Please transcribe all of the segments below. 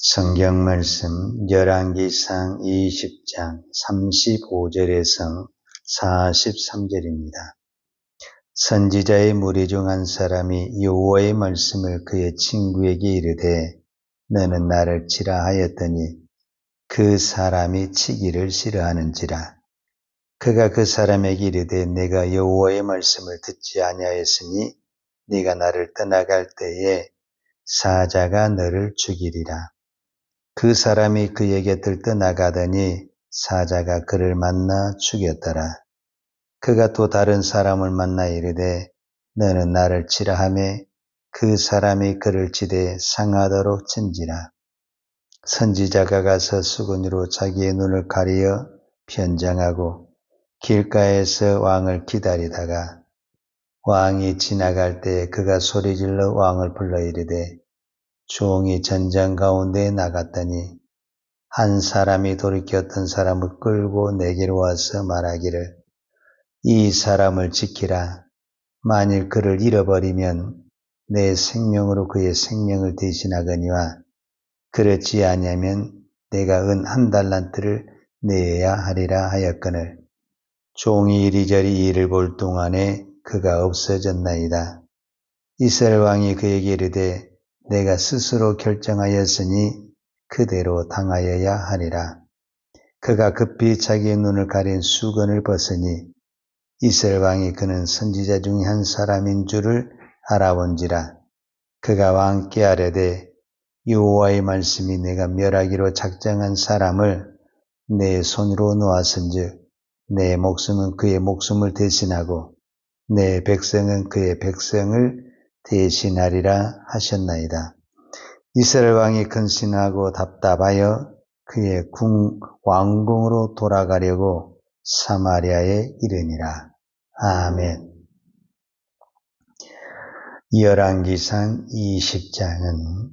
성경 말씀 열왕기상 20장 35절에서 43절입니다. 선지자의 무리 중 한 사람이 여호와의 말씀을 그의 친구에게 이르되 너는 나를 치라 하였더니 그 사람이 치기를 싫어하는지라. 그가 그 사람에게 이르되 내가 여호와의 말씀을 듣지 아니하였으니 네가 나를 떠나갈 때에 사자가 너를 죽이리라. 그 사람이 그에게 들떠나가더니 사자가 그를 만나 죽였더라. 그가 또 다른 사람을 만나 이르되 너는 나를 치라 하매 그 사람이 그를 치되 상하도록 친지라. 선지자가 가서 수건으로 자기의 눈을 가리어 변장하고 길가에서 왕을 기다리다가 왕이 지나갈 때 그가 소리질러 왕을 불러 이르되 종이 전장 가운데에 나갔더니 한 사람이 돌이켜 어떤 사람을 끌고 내게로 와서 말하기를 이 사람을 지키라. 만일 그를 잃어버리면 내 생명으로 그의 생명을 대신하거니와 그렇지 아니하면 내가 은 1달란트를 내야 하리라 하였거늘 종이 이리저리 이를 볼 동안에 그가 없어졌나이다. 이스라엘 왕이 그에게 이르되 내가 스스로 결정하였으니 그대로 당하여야 하리라. 그가 급히 자기의 눈을 가린 수건을 벗으니 이스라엘 왕이 그는 선지자 중에 한 사람인 줄을 알아본지라. 그가 왕께 아뢰되 여호와의 말씀이 내가 멸하기로 작정한 사람을 내 손으로 놓았은즉 내 목숨은 그의 목숨을 대신하고 내 백성은 그의 백성을 대신하리라 하셨나이다. 이스라엘 왕이 근심하고 답답하여 그의 왕궁으로 돌아가려고 사마리아에 이르니라. 아멘. 열왕기상 20장은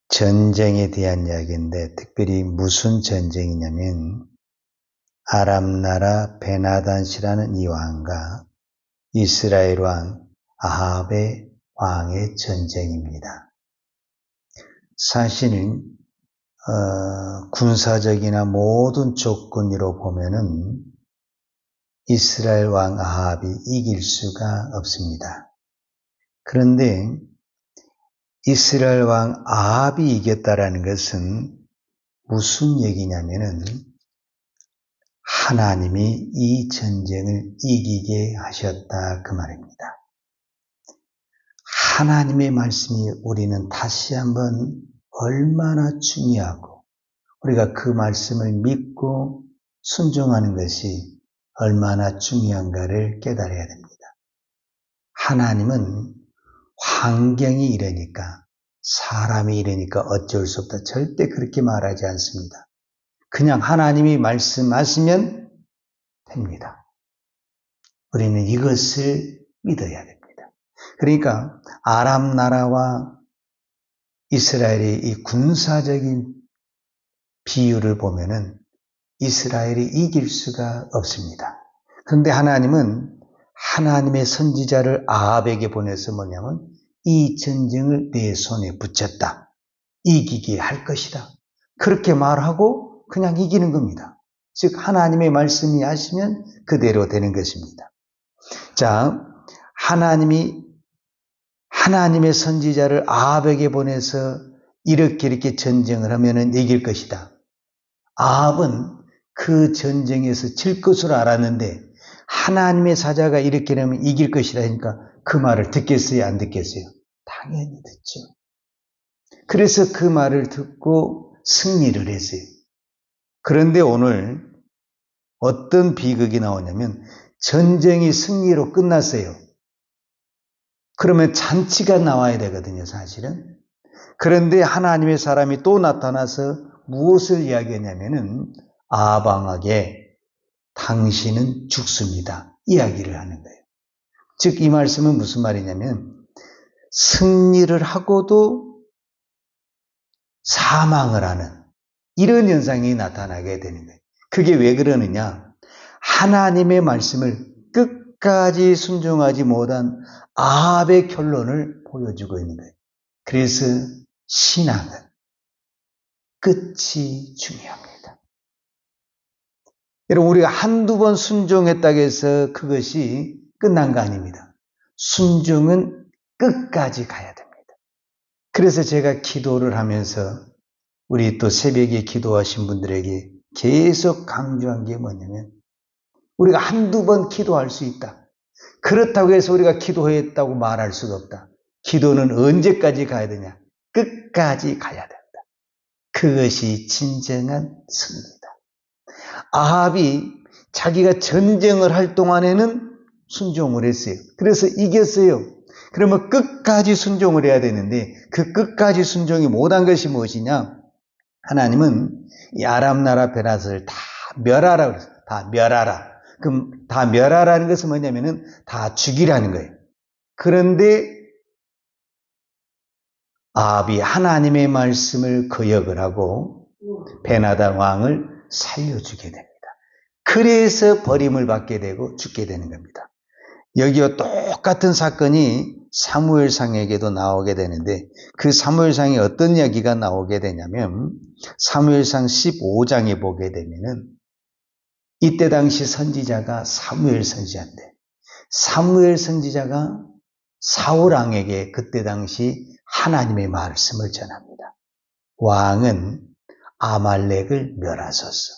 전쟁에 대한 이야기인데 특별히 무슨 전쟁이냐면 아람 나라 베나단시라는 이 왕과 이스라엘 왕 아합의 왕의 전쟁입니다. 사실은 군사적이나 모든 조건으로 보면은 이스라엘 왕 아합이 이길 수가 없습니다. 그런데 이스라엘 왕 아합이 이겼다라는 것은 무슨 얘기냐면은 하나님이 이 전쟁을 이기게 하셨다 그 말입니다. 하나님의 말씀이 우리는 다시 한번 얼마나 중요하고 우리가 그 말씀을 믿고 순종하는 것이 얼마나 중요한가를 깨달아야 됩니다. 하나님은 환경이 이러니까 사람이 이러니까 어쩔 수 없다 절대 그렇게 말하지 않습니다. 그냥 하나님이 말씀하시면 됩니다. 우리는 이것을 믿어야 됩니다. 그러니까 아람 나라와 이스라엘의 이 군사적인 비유를 보면은 이스라엘이 이길 수가 없습니다. 그런데 하나님은 하나님의 선지자를 아합에게 보내서 뭐냐면 이 전쟁을 내 손에 붙였다. 이기게 할 것이다. 그렇게 말하고 그냥 이기는 겁니다. 즉 하나님의 말씀이 하시면 그대로 되는 것입니다. 자, 하나님의 선지자를 아합에게 보내서 이렇게 전쟁을 하면은 이길 것이다. 아합은 그 전쟁에서 질 것으로 알았는데 하나님의 사자가 이렇게 하면 이길 것이다 하니까 그 말을 듣겠어요? 안 듣겠어요? 당연히 듣죠. 그래서 그 말을 듣고 승리를 했어요. 그런데 오늘 어떤 비극이 나오냐면 전쟁이 승리로 끝났어요. 그러면 잔치가 나와야 되거든요, 사실은. 그런데 하나님의 사람이 또 나타나서 무엇을 이야기하냐면은 아방하게 당신은 죽습니다. 이야기를 하는 거예요. 즉, 이 말씀은 무슨 말이냐면 승리를 하고도 사망을 하는 이런 현상이 나타나게 되는 거예요. 그게 왜 그러느냐? 하나님의 말씀을 끝까지 순종하지 못한 아합의 결론을 보여주고 있는 거예요. 그래서 신앙은 끝이 중요합니다. 여러분, 우리가 한두 번 순종했다고 해서 그것이 끝난 거 아닙니다. 순종은 끝까지 가야 됩니다. 그래서 제가 기도를 하면서 우리 또 새벽에 기도하신 분들에게 계속 강조한 게 뭐냐면, 우리가 한두 번 기도할 수 있다. 그렇다고 해서 우리가 기도했다고 말할 수가 없다. 기도는 언제까지 가야 되냐? 끝까지 가야 된다. 그것이 진정한 승리다. 아합이 자기가 전쟁을 할 동안에는 순종을 했어요. 그래서 이겼어요. 그러면 끝까지 순종을 해야 되는데, 그 끝까지 순종이 못한 것이 무엇이냐? 하나님은 이 아람 나라 베낫을 다 멸하라 그랬어요. 다 멸하라. 그럼 다 멸하라는 것은 뭐냐면은 다 죽이라는 거예요. 그런데 아합이 하나님의 말씀을 거역을 하고 베나다 왕을 살려주게 됩니다. 그래서 버림을 받게 되고 죽게 되는 겁니다. 여기와 똑같은 사건이 사무엘상에게도 나오게 되는데, 그 사무엘상에 어떤 이야기가 나오게 되냐면, 사무엘상 15장에 보게 되면은 이때 당시 선지자가 사무엘 선지자인데, 사무엘 선지자가 사울왕에게 그때 당시 하나님의 말씀을 전합니다. 왕은 아말렉을 멸하소서.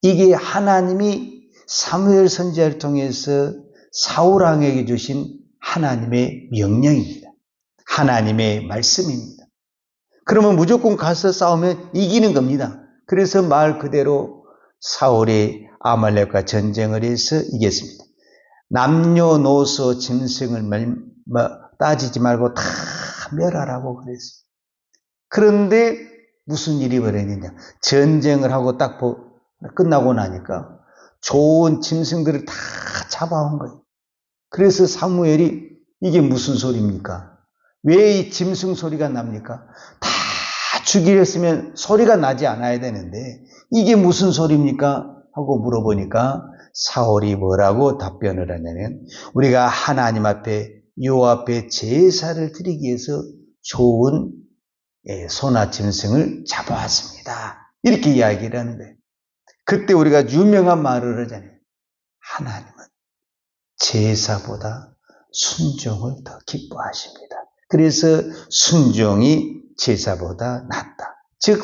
이게 하나님이 사무엘 선지자를 통해서 사울왕에게 주신 하나님의 명령입니다. 하나님의 말씀입니다. 그러면 무조건 가서 싸우면 이기는 겁니다. 그래서 말 그대로 사울이 아말렉과 전쟁을 해서 이겼습니다. 남녀노소 짐승을 따지지 말고 다 멸하라고 그랬어요. 그런데 무슨 일이 벌어지냐? 전쟁을 하고 딱 끝나고 나니까 좋은 짐승들을 다 잡아온 거예요. 그래서 사무엘이 이게 무슨 소리입니까? 왜 이 짐승 소리가 납니까? 다 죽이렸으면 소리가 나지 않아야 되는데 이게 무슨 소리입니까? 하고 물어보니까 사울이 뭐라고 답변을 하냐면, 우리가 하나님 앞에 여호와 앞에 제사를 드리기 위해서 좋은 소나 짐승을 잡아왔습니다. 이렇게 이야기를 하는 거예요. 그때 우리가 유명한 말을 하잖아요. 하나님은 제사보다 순종을 더 기뻐하십니다. 그래서 순종이 제사보다 낫다. 즉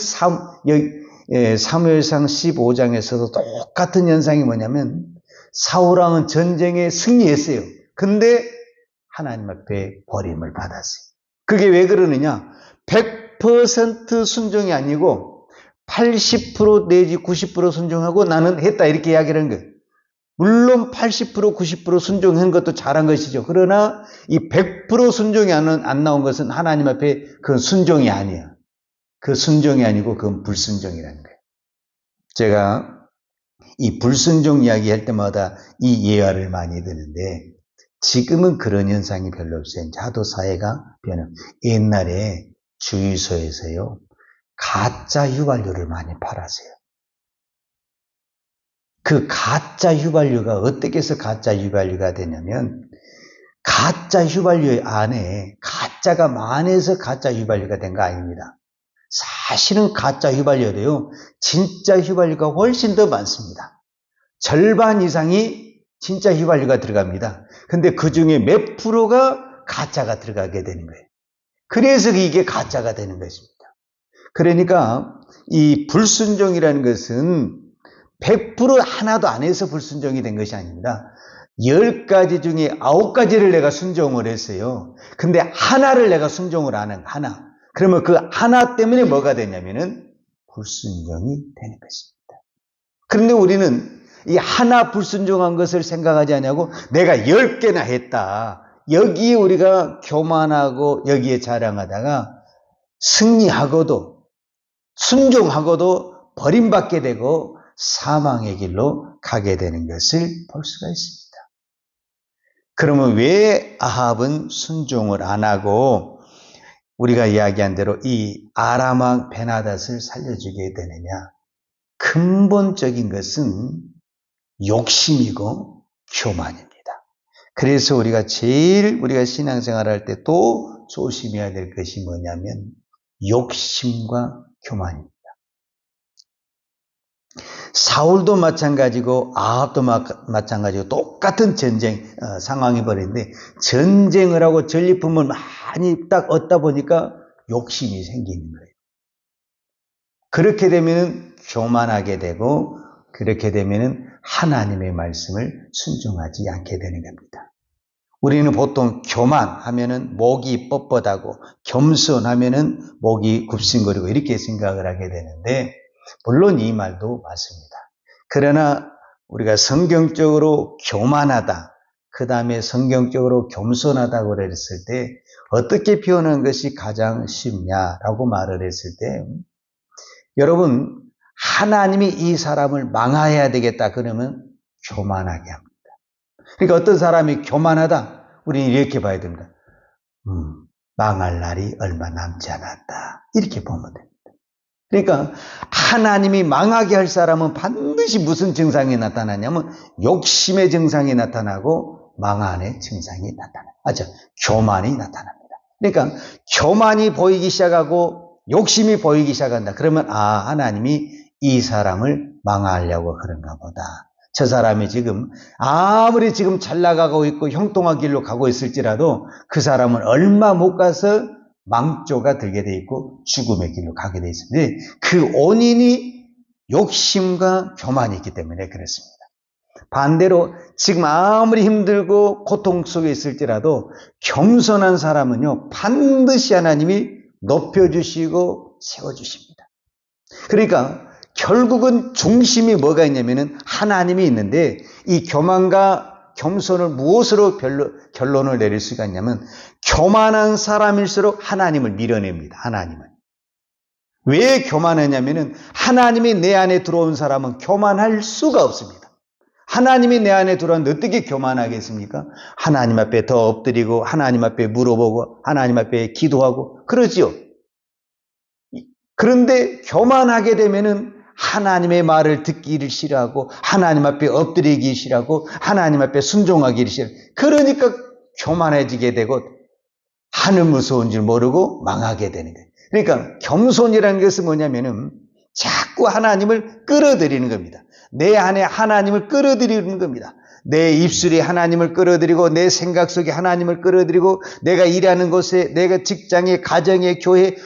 사무엘상 15장에서도 똑같은 현상이 뭐냐면, 사울왕은 전쟁에 승리했어요. 근데 하나님 앞에 버림을 받았어요. 그게 왜 그러느냐? 100% 순종이 아니고 80% 내지 90% 순종하고 나는 했다, 이렇게 이야기를 한 거예요. 물론 80% 90% 순종한 것도 잘한 것이죠. 그러나 이 100% 순종이 안 나온 것은 하나님 앞에 그 순종이 아니야. 그 순종이 아니고 그건 불순종이라는 거예요. 제가 이 불순종 이야기할 때마다 이 예화를 많이 드는데, 지금은 그런 현상이 별로 없어요. 이제 하도 사회가 변한. 옛날에 주유소에서요, 가짜 휘발유를 많이 팔았어요. 그 가짜 휘발유가 어떻게 해서 가짜 휘발유가 되냐면, 가짜 휘발유 안에 가짜가 많아서 가짜 휘발유가 된 거 아닙니다. 사실은 가짜 휘발유도요, 진짜 휘발유가 훨씬 더 많습니다. 절반 이상이 진짜 휘발유가 들어갑니다. 근데 그 중에 몇 프로가 가짜가 들어가게 되는 거예요. 그래서 이게 가짜가 되는 것입니다. 그러니까 이 불순종이라는 것은 100% 하나도 안 해서 불순종이 된 것이 아닙니다. 10가지 중에 9가지를 내가 순종을 했어요. 근데 하나를 내가 순종을 안 한 하나. 그러면 그 하나 때문에 뭐가 되냐면은 불순종이 되는 것입니다. 그런데 우리는 이 하나 불순종한 것을 생각하지 않냐고 내가 10개나 했다. 여기에 우리가 교만하고 여기에 자랑하다가 승리하고도 순종하고도 버림받게 되고 사망의 길로 가게 되는 것을 볼 수가 있습니다. 그러면 왜 아합은 순종을 안 하고 우리가 이야기한 대로 이 아람 왕 베나닷을 살려주게 되느냐? 근본적인 것은 욕심이고 교만입니다. 그래서 우리가 제일 우리가 신앙생활 할 때 또 조심해야 될 것이 뭐냐면 욕심과 교만입니다. 사울도 마찬가지고 아합도 마찬가지고 똑같은 전쟁 상황이 벌어졌는데 전쟁을 하고 전리품을 많이 딱 얻다 보니까 욕심이 생기는 거예요. 그렇게 되면 교만하게 되고 그렇게 되면 하나님의 말씀을 순종하지 않게 되는 겁니다. 우리는 보통 교만하면은 목이 뻣뻣하고 겸손하면은 목이 굽신거리고 이렇게 생각을 하게 되는데 물론 이 말도 맞습니다. 그러나 우리가 성경적으로 교만하다, 그 다음에 성경적으로 겸손하다고 그랬을 때 어떻게 표현하는 것이 가장 쉽냐라고 말을 했을 때 여러분 하나님이 이 사람을 망해야 되겠다 그러면 교만하게 합니다. 그러니까 어떤 사람이 교만하다 우리는 이렇게 봐야 됩니다. 망할 날이 얼마 남지 않았다 이렇게 보면 됩니다. 그러니까 하나님이 망하게 할 사람은 반드시 무슨 증상이 나타나냐면 욕심의 증상이 나타나고 망한의 증상이 나타나요. 교만이 나타납니다. 그러니까 교만이 보이기 시작하고 욕심이 보이기 시작한다. 그러면 하나님이 이 사람을 망하려고 그런가 보다. 저 사람이 지금 아무리 지금 잘 나가고 있고 형통한 길로 가고 있을지라도 그 사람은 얼마 못 가서 망조가 들게 돼 있고 죽음의 길로 가게 돼 있는데 그 원인이 욕심과 교만이 있기 때문에 그렇습니다. 반대로 지금 아무리 힘들고 고통 속에 있을지라도 겸손한 사람은요 반드시 하나님이 높여주시고 세워주십니다. 그러니까 결국은 중심이 뭐가 있냐면은 하나님이 있는데 이 교만과 겸손을 무엇으로 결론을 내릴 수가 있냐면 교만한 사람일수록 하나님을 밀어냅니다. 하나님은. 왜 교만하냐면은 하나님이 내 안에 들어온 사람은 교만할 수가 없습니다. 하나님이 내 안에 들어왔는데 어떻게 교만하겠습니까? 하나님 앞에 더 엎드리고 하나님 앞에 물어보고 하나님 앞에 기도하고 그러지요. 그런데 교만하게 되면은 하나님의 말을 듣기를 싫어하고 하나님 앞에 엎드리기 싫어하고 하나님 앞에 순종하기를 싫어하고 그러니까 교만해지게 되고 하늘 무서운 줄 모르고 망하게 되는 거예요. 그러니까 겸손이라는 것은 뭐냐면은 자꾸 하나님을 끌어들이는 겁니다. 내 안에 하나님을 끌어들이는 겁니다. 내 입술이 하나님을 끌어들이고 내 생각 속에 하나님을 끌어들이고 내가 일하는 곳에 내가 직장에 가정에 교회에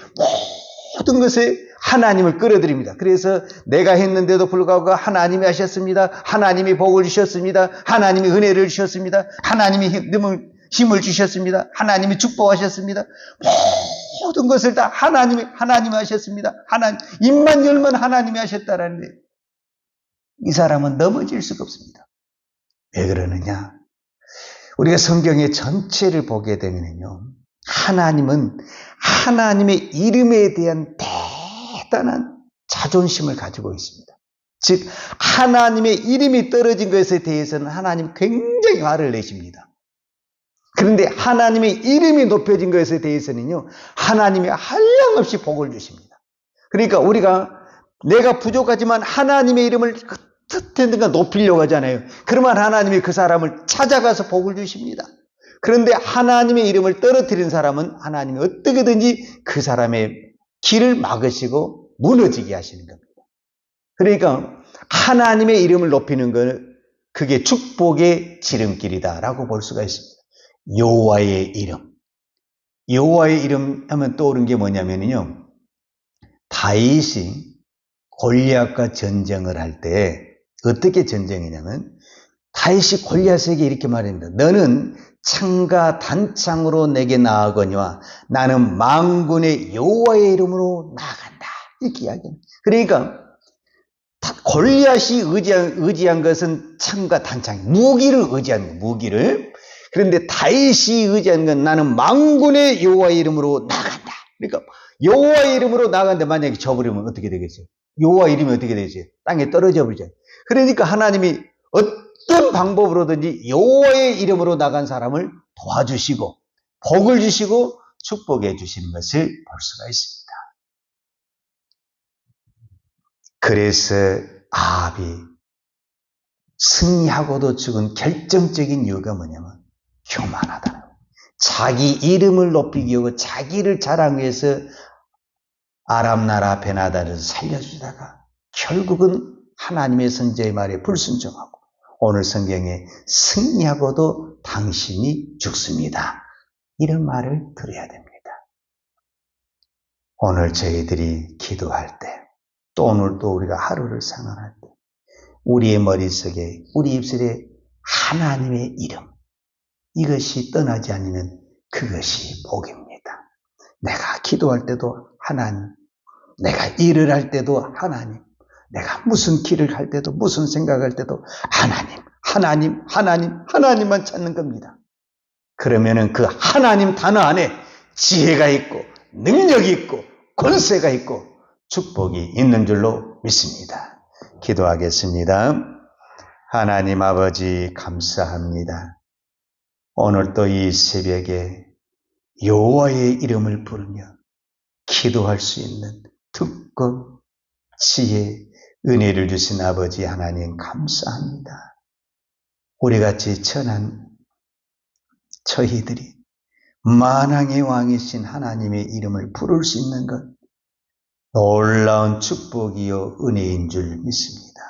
모든 것에 하나님을 끌어들입니다. 그래서 내가 했는데도 불구하고 하나님이 하셨습니다. 하나님이 복을 주셨습니다. 하나님이 은혜를 주셨습니다. 하나님이 힘을 주셨습니다. 하나님이 축복하셨습니다. 모든 것을 다 하나님이 하셨습니다. 입만 열면 하나님이 하셨다라는데 이 사람은 넘어질 수가 없습니다. 왜 그러느냐? 우리가 성경의 전체를 보게 되면요, 하나님은 하나님의 이름에 대한 대단한 자존심을 가지고 있습니다. 즉 하나님의 이름이 떨어진 것에 대해서는 하나님 굉장히 화를 내십니다. 그런데 하나님의 이름이 높여진 것에 대해서는요, 하나님이 한량없이 복을 주십니다. 그러니까 우리가 내가 부족하지만 하나님의 이름을 어떻게든가 높이려고 하잖아요. 그러면 하나님이 그 사람을 찾아가서 복을 주십니다. 그런데 하나님의 이름을 떨어뜨린 사람은 하나님이 어떻게든지 그 사람의 길을 막으시고 무너지게 하시는 겁니다. 그러니까 하나님의 이름을 높이는 것, 그게 축복의 지름길이다라고 볼 수가 있습니다. 여호와의 이름. 여호와의 이름 하면 떠오른 게 뭐냐면요, 다윗이 골리앗과 전쟁을 할 때 어떻게 전쟁이냐면 다윗이 골리앗에게 이렇게 말합니다. 너는 창과 단창으로 내게 나아거니와 나는 만군의 여호와의 이름으로 나아간다. 이렇게 이야기합니다. 그러니까 골리앗이 의지한 것은 창과 단창, 무기를 의지한 거예요. 무기를. 그런데 다윗이 의지한 건 나는 만군의 여호와의 이름으로 나아간다. 그러니까 여호와의 이름으로 나아간데 만약에 져버리면 어떻게 되겠어요? 여호와 이름이 어떻게 되겠어요? 땅에 떨어져 버리죠. 그러니까 하나님이 어떤 방법으로든지 여호와의 이름으로 나간 사람을 도와주시고 복을 주시고 축복해 주시는 것을 볼 수가 있습니다. 그래서 아합이 승리하고도 죽은 결정적인 이유가 뭐냐면 교만하다는 거예요. 자기 이름을 높이기 위하고 자기를 자랑하기 위해서 아람 나라 베나다를 살려주다가 결국은 하나님의 선지자의 말에 불순종하고 오늘 성경에 승리하고도 당신이 죽습니다. 이런 말을 들어야 됩니다. 오늘 저희들이 기도할 때, 또 오늘 또 우리가 하루를 상환할 때 우리의 머릿속에, 우리 입술에 하나님의 이름, 이것이 떠나지 않으면 그것이 복입니다. 내가 기도할 때도 하나님, 내가 일을 할 때도 하나님, 내가 무슨 길을 할 때도 무슨 생각할 때도 하나님, 하나님, 하나님, 하나님만 찾는 겁니다. 그러면은 그 하나님 단어 안에 지혜가 있고 능력이 있고 권세가 있고 축복이 있는 줄로 믿습니다. 기도하겠습니다. 하나님 아버지 감사합니다. 오늘 또 이 새벽에 여호와의 이름을 부르며 기도할 수 있는 특권, 지혜, 은혜를 주신 아버지 하나님 감사합니다. 우리같이 천한 저희들이 만왕의 왕이신 하나님의 이름을 부를 수 있는 것 놀라운 축복이요 은혜인 줄 믿습니다.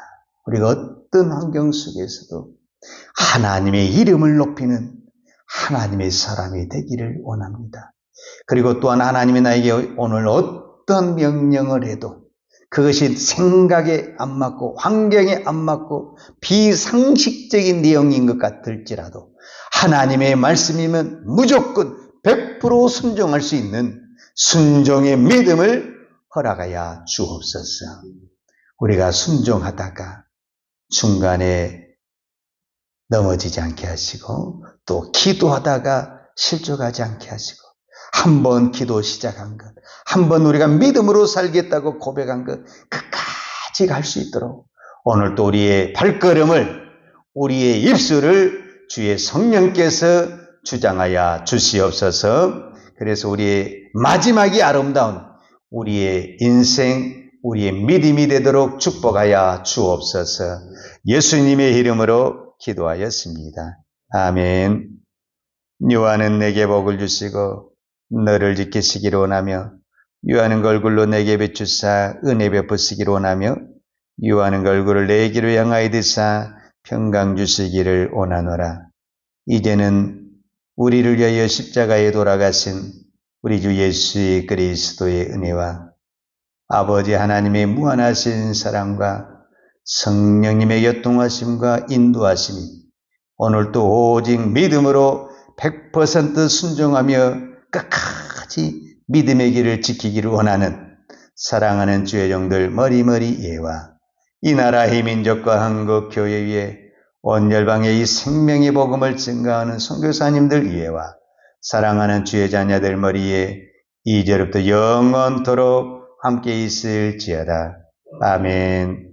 우리가 어떤 환경 속에서도 하나님의 이름을 높이는 하나님의 사람이 되기를 원합니다. 그리고 또한 하나님이 나에게 오늘 어떤 명령을 해도 그것이 생각에 안 맞고 환경에 안 맞고 비상식적인 내용인 것 같을지라도 하나님의 말씀이면 무조건 100% 순종할 수 있는 순종의 믿음을 허락하여 주옵소서. 우리가 순종하다가 중간에 넘어지지 않게 하시고 또 기도하다가 실족하지 않게 하시고 한번 기도 시작한 것, 한번 우리가 믿음으로 살겠다고 고백한 것 끝까지 갈 수 있도록 오늘 또 우리의 발걸음을, 우리의 입술을 주의 성령께서 주장하여 주시옵소서. 그래서 우리의 마지막이 아름다운 우리의 인생, 우리의 믿음이 되도록 축복하여 주옵소서. 예수님의 이름으로 기도하였습니다. 아멘. 요한은 내게 복을 주시고 너를 지키시기를 원하며 요한은 얼굴로 내게 비추사 은혜 베푸시기를 원하며 요한은 얼굴을 내 길로 향하여 드사 평강 주시기를 원하노라. 이제는 우리를 위하여 십자가에 돌아가신 우리 주 예수 그리스도의 은혜와 아버지 하나님의 무한하신 사랑과 성령님의 교통하심과 인도하심이 오늘도 오직 믿음으로 100% 순종하며 끝까지 믿음의 길을 지키기를 원하는 사랑하는 주의 종들 머리머리 예와 이 나라의 민족과 한국 교회 위에 온 열방에 이 생명의 복음을 증가하는 선교사님들 위에와 사랑하는 주의 자녀들 머리에 이제부터 영원토록 함께 있을지어다. 아멘.